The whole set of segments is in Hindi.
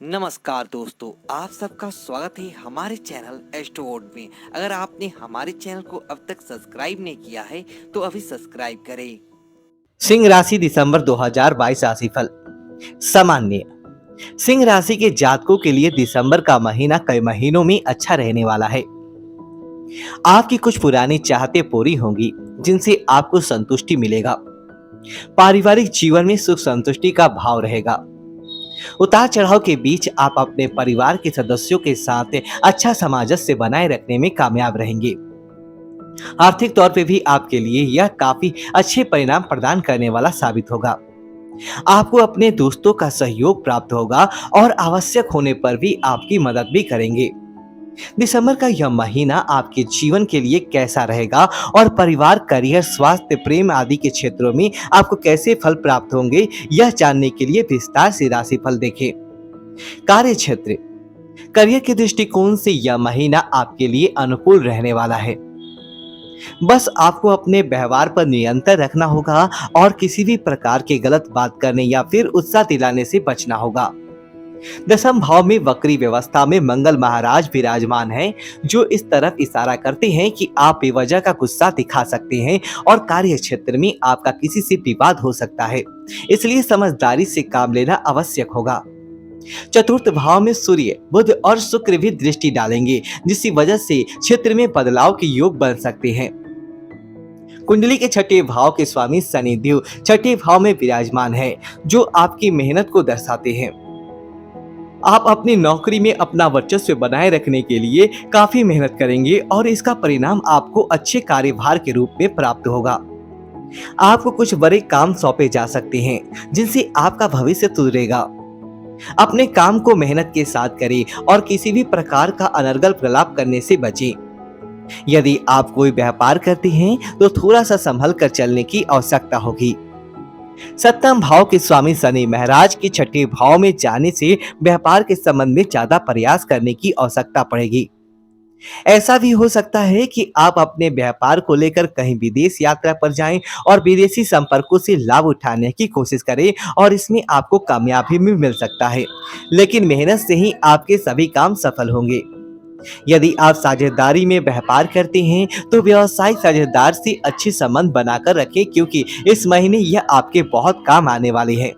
नमस्कार दोस्तों, आप सबका स्वागत है हमारे चैनल एस्ट्रोवर्ड में। अगर आपने हमारे चैनल को अब तक सब्सक्राइब नहीं किया है तो अभी सब्सक्राइब करें। सिंह राशि दिसंबर 2022 राशिफल सामान्य। सिंह राशि के जातकों के लिए दिसंबर का महीना कई महीनों में अच्छा रहने वाला है। आपकी कुछ पुरानी चाहतें पूरी होंगी जिनसे आपको संतुष्टि मिलेगा। पारिवारिक जीवन में सुख संतुष्टि का भाव रहेगा। उतार चढ़ाव के बीच आप अपने परिवार के सदस्यों के साथ अच्छा सामंजस्य बनाए रखने में कामयाब रहेंगे। आर्थिक तौर पे भी आपके लिए यह काफी अच्छे परिणाम प्रदान करने वाला साबित होगा। आपको अपने दोस्तों का सहयोग प्राप्त होगा और आवश्यक होने पर भी आपकी मदद भी करेंगे। दिसंबर का यह महीना आपके जीवन के लिए कैसा रहेगा और परिवार, करियर, स्वास्थ्य, प्रेम आदि के क्षेत्रों में आपको कैसे फल प्राप्त होंगे, यह जानने के लिए विस्तार से राशिफल देखें। कार्य क्षेत्र। करियर के दृष्टिकोण से यह महीना आपके लिए अनुकूल रहने वाला है। बस आपको अपने व्यवहार पर नियंत्रण रखना होगा और किसी भी प्रकार के गलत बात करने या फिर उत्साह दिलाने से बचना होगा। दसम भाव में वक्री व्यवस्था में मंगल महाराज विराजमान हैं, जो इस तरफ इशारा करते हैं कि आप बेवजह का गुस्सा दिखा सकते हैं और कार्य क्षेत्र में आपका किसी से विवाद हो सकता है, इसलिए समझदारी से काम लेना आवश्यक होगा। चतुर्थ भाव में सूर्य, बुध और शुक्र भी दृष्टि डालेंगे, जिसकी वजह से क्षेत्र में बदलाव के योग बन सकते हैं। कुंडली के छठे भाव के स्वामी शनिदेव छठे भाव में विराजमान है, जो आपकी मेहनत को दर्शाते हैं। आप अपनी नौकरी में अपना वर्चस्व बनाए रखने के लिए काफी मेहनत करेंगे और इसका परिणाम आपको अच्छे कार्यभार के रूप में प्राप्त होगा। आपको कुछ बड़े काम सौंपे जा सकते हैं, जिनसे आपका भविष्य सुधरेगा। अपने काम को मेहनत के साथ करें और किसी भी प्रकार का अनर्गल प्रलाप करने से बचें। यदि आप कोई व्यापार करते हैं तो थोड़ा सा संभल कर चलने की आवश्यकता होगी। सप्तम भाव के स्वामी शनि महाराज के छठे भाव में जाने से व्यापार के संबंध में ज्यादा प्रयास करने की आवश्यकता पड़ेगी। ऐसा भी हो सकता है कि आप अपने व्यापार को लेकर कहीं विदेश यात्रा पर जाएं और विदेशी संपर्कों से लाभ उठाने की कोशिश करें और इसमें आपको कामयाबी भी मिल सकता है, लेकिन मेहनत से ही आपके सभी काम सफल होंगे। यदि आप साझेदारी में व्यापार करते हैं तो व्यवसायिक साझेदार से अच्छे संबंध बनाकर रखें, क्योंकि इस महीने यह आपके बहुत काम आने वाले हैं।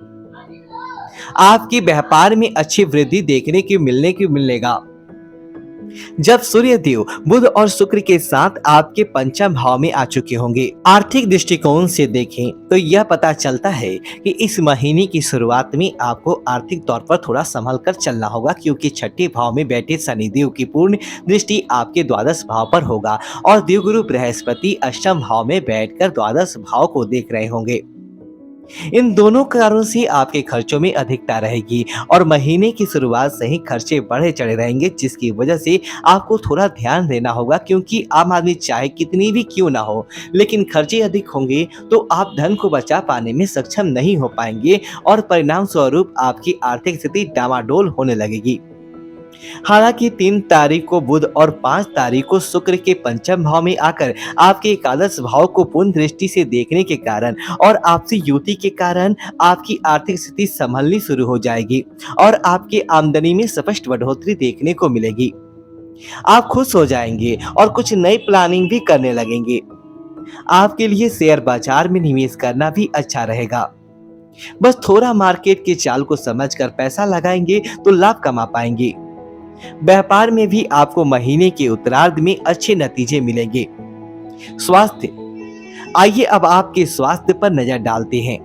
आपके व्यापार में अच्छी वृद्धि देखने की मिलेगा जब सूर्य देव बुध और शुक्र के साथ आपके पंचम भाव में आ चुके होंगे। आर्थिक दृष्टिकोण से देखें तो यह पता चलता है कि इस महीने की शुरुआत में आपको आर्थिक तौर पर थोड़ा संभल कर चलना होगा, क्योंकि छठे भाव में बैठे शनिदेव की पूर्ण दृष्टि आपके द्वादश भाव पर होगा और देवगुरु बृहस्पति अष्टम भाव में बैठकर द्वादश भाव को देख रहे होंगे। इन दोनों कारणों से आपके खर्चों में अधिकता रहेगी और महीने की शुरुआत से ही खर्चे बढ़े चढ़े रहेंगे, जिसकी वजह से आपको थोड़ा ध्यान देना होगा, क्योंकि आम आदमी चाहे कितनी भी क्यों ना हो, लेकिन खर्चे अधिक होंगे तो आप धन को बचा पाने में सक्षम नहीं हो पाएंगे और परिणाम स्वरूप आपकी आर्थिक स्थिति डामाडोल होने लगेगी। हालांकि 3 तारीख को बुध और 5 तारीख को शुक्र के पंचम भाव में आकर आपके एकादश भाव को पूर्ण दृष्टि से देखने के कारण और आपसी युति के कारण आपकी आर्थिक स्थिति संभलनी शुरू हो जाएगी और आपकी आमदनी में स्पष्ट बढ़ोतरी देखने को मिलेगी। आप खुश हो जाएंगे और कुछ नई प्लानिंग भी करने लगेंगे। आपके लिए शेयर बाजार में निवेश करना भी अच्छा रहेगा। बस थोड़ा मार्केट के चाल को समझकर पैसा लगाएंगे तो लाभ कमा पाएंगे। व्यापार में भी आपको महीने के उत्तरार्ध में अच्छे नतीजे मिलेंगे। स्वास्थ्य। आइए अब आपके स्वास्थ्य पर नजर डालते हैं।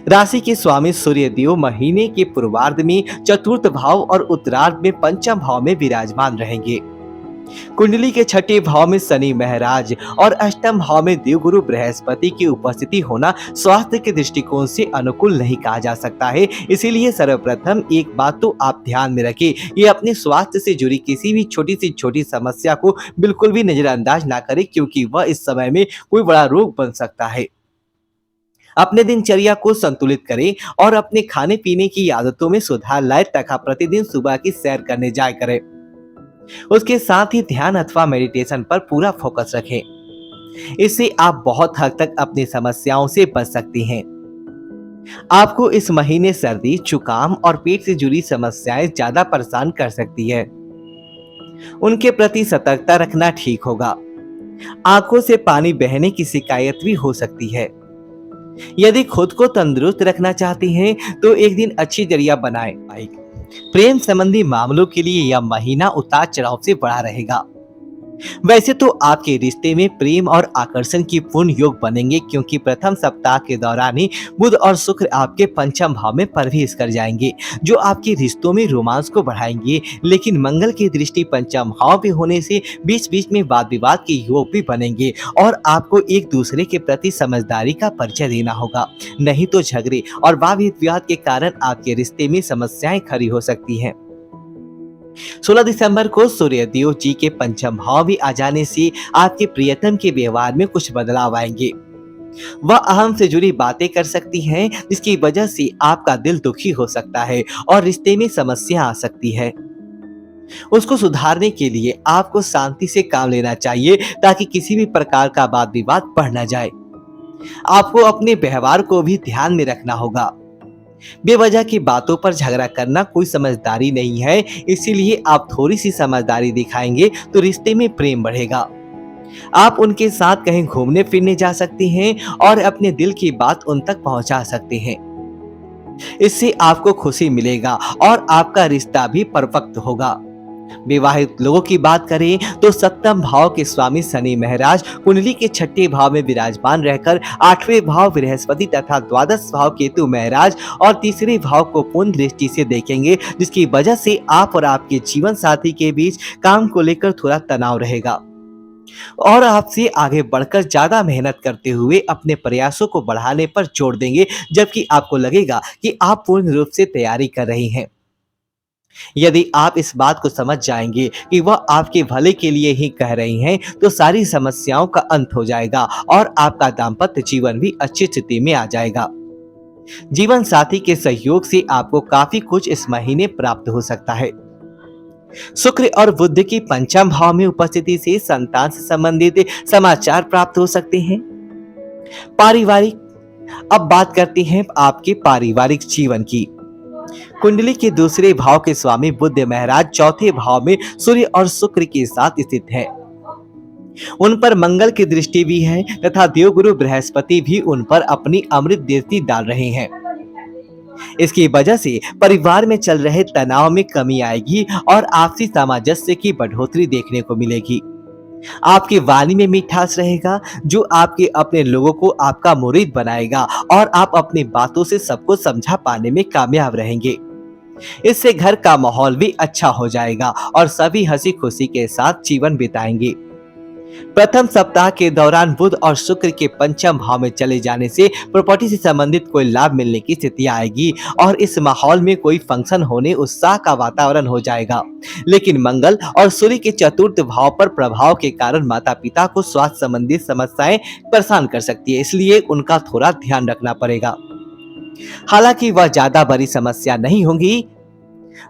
राशि के स्वामी सूर्य देव महीने के पूर्वार्ध में चतुर्थ भाव और उत्तरार्ध में पंचम भाव में विराजमान रहेंगे। कुंडली के छठे भाव में शनि महाराज और अष्टम भाव में देवगुरु बृहस्पति की उपस्थिति होना स्वास्थ्य के दृष्टिकोण से अनुकूल नहीं कहा जा सकता है। इसीलिए सर्वप्रथम एक बात तो आप ध्यान में रखें, ये अपने स्वास्थ्य से जुड़ी किसी भी छोटी समस्या को बिल्कुल भी नजरअंदाज ना करें, क्योंकि वह इस समय में कोई बड़ा रोग बन सकता है। अपने दिनचर्या को संतुलित करें और अपने खाने पीने की आदतों में सुधार लाए तथा प्रतिदिन सुबह की सैर करने जाया करें। उसके साथ ही ध्यान अथवा मेडिटेशन पर पूरा फोकस रखें। इससे आप बहुत हद तक अपनी समस्याओं से बच सकती हैं। आपको इस महीने सर्दी, जुकाम और पेट से जुड़ी समस्याएं ज्यादा परेशान कर सकती है। उनके प्रति सतर्कता रखना ठीक होगा। आंखों से पानी बहने की शिकायत भी हो सकती है। यदि खुद को तंदुरुस्त रखना चाहती हैं, तो एक दिन अच्छी जरिया बनाएं। प्रेम संबंधी मामलों के लिए यह महीना उतार चढ़ाव से बड़ा रहेगा। वैसे तो आपके रिश्ते में प्रेम और आकर्षण की पूर्ण योग बनेंगे, क्योंकि प्रथम सप्ताह के दौरान ही बुध और शुक्र आपके पंचम भाव में प्रवेश कर जाएंगे, जो आपके रिश्तों में रोमांस को बढ़ाएंगे। लेकिन मंगल की दृष्टि पंचम भाव पे होने से बीच बीच में वाद विवाद के योग भी बनेंगे और आपको एक दूसरे के प्रति समझदारी का परिचय देना होगा, नहीं तो झगड़े और वाद विवाद के कारण आपके रिश्ते में समस्याएं खड़ी हो सकती हैं। 16 दिसंबर को सूर्यदेव जी के पंचम भाव में आ जाने से आपके प्रियतम के व्यवहार में कुछ बदलाव आएंगे। वह अहम से जुड़ी बातें कर सकती हैं, जिसकी वजह से आपका दिल दुखी हो सकता है और रिश्ते में समस्या आ सकती है। उसको सुधारने के लिए आपको शांति से काम लेना चाहिए, ताकि किसी भी प्रकार का वाद विवाद बढ़ न जाए। आपको अपने व्यवहार को भी ध्यान में रखना होगा। बेवजह की बातों पर झगड़ा करना कोई समझदारी नहीं है, इसीलिए आप थोड़ी सी समझदारी दिखाएंगे तो रिश्ते में प्रेम बढ़ेगा। आप उनके साथ कहीं घूमने फिरने जा सकते हैं और अपने दिल की बात उन तक पहुंचा सकते हैं। इससे आपको खुशी मिलेगा और आपका रिश्ता भी परफेक्ट होगा। विवाहित लोगों की बात करें तो सप्तम भाव के स्वामी शनि महाराज कुंडली के छठे भाव में विराजमान रहकर आठवें भाव बृहस्पति तथा द्वादश भाव केतु महाराज और तीसरे भाव को पूर्ण दृष्टि से देखेंगे, जिसकी वजह से आप और आपके जीवन साथी के बीच काम को लेकर थोड़ा तनाव रहेगा और आपसे आगे बढ़कर ज्यादा मेहनत करते हुए अपने प्रयासों को बढ़ाने पर जोर देंगे, जबकि आपको लगेगा कि आप पूर्ण रूप से तैयारी कर रही हैं। यदि आप इस बात को समझ जाएंगे कि वह आपके भले के लिए ही कह रही हैं, तो सारी समस्याओं का अंत हो जाएगा और आपका दाम्पत्य जीवन भी अच्छी स्थिति में आ जाएगा। जीवन साथी के सहयोग से आपको काफी कुछ इस महीने प्राप्त हो सकता है। शुक्र और बुध की पंचम भाव में उपस्थिति से संतान से संबंधित समाचार प्राप्त हो सकते हैं। पारिवारिक, अब बात करते हैं आपके पारिवारिक जीवन की। कुंडली के दूसरे भाव के स्वामी बुध महाराज चौथे भाव में सूर्य और शुक्र के साथ स्थित है। उन पर मंगल की दृष्टि भी है तथा देवगुरु बृहस्पति भी उन पर अपनी अमृत दृष्टि डाल रहे हैं। इसकी वजह से परिवार में चल रहे तनाव में कमी आएगी और आपसी सामंजस्य की बढ़ोतरी देखने को मिलेगी। आपकी वाणी में मिठास रहेगा, जो आपके अपने लोगों को आपका मुरीद बनाएगा और आप अपनी बातों से सबको समझा पाने में कामयाब रहेंगे। इससे घर का माहौल भी अच्छा हो जाएगा और सभी हंसी खुशी के साथ जीवन बिताएंगे। प्रथम सप्ताह के दौरान बुध और शुक्र के पंचम भाव में चले जाने से प्रॉपर्टी से संबंधित कोई लाभ मिलने की स्थिति आएगी और इस माहौल में कोई फंक्शन होने उत्साह का वातावरण हो जाएगा। लेकिन मंगल और सूर्य के चतुर्थ भाव पर प्रभाव के कारण माता पिता को स्वास्थ्य संबंधी समस्याएं परेशान कर सकती है, इसलिए उनका थोड़ा ध्यान रखना पड़ेगा। हालांकि वह ज्यादा बड़ी समस्या नहीं होगी,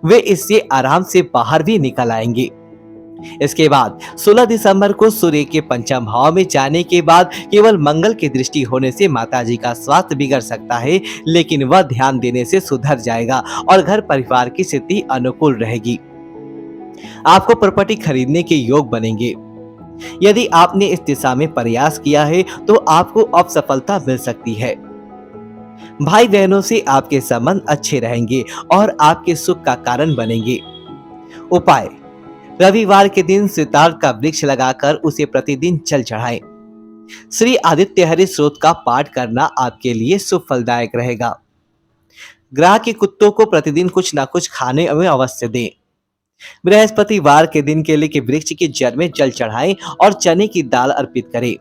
वे इससे आराम से बाहर भी निकल आएंगे। इसके बाद 16 दिसंबर को सूर्य के पंचम भाव में जाने के बाद केवल मंगल की दृष्टि होने से माताजी का स्वास्थ्य बिगड़ सकता है, लेकिन वह ध्यान देने से सुधर जाएगा और घर परिवार की स्थिति अनुकूल रहेगी। आपको प्रॉपर्टी खरीदने के योग बनेंगे। यदि आपने इस दिशा में प्रयास किया है तो आपको अब सफलता मिल सकती है। भाई बहनों से आपके संबंध अच्छे रहेंगे और आपके सुख का कारण बनेंगे। उपाय, रविवार के दिन सितार का वृक्ष लगाकर उसे प्रतिदिन जल चढ़ाएं। श्री आदित्य हरि स्रोत का पाठ करना आपके लिए शुभ फलदायक रहेगा। ग्रह के कुत्तों को प्रतिदिन कुछ ना कुछ खाने में अवश्य दें। बृहस्पतिवार के दिन केले के वृक्ष की जड़ में जल चढ़ाएं और चने की दाल अर्पित करें।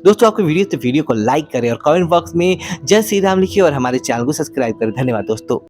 दोस्तों, आपको वीडियो को लाइक करें और कमेंट बॉक्स में जय श्री राम लिखिए और हमारे चैनल को सब्सक्राइब करें। धन्यवाद दोस्तों।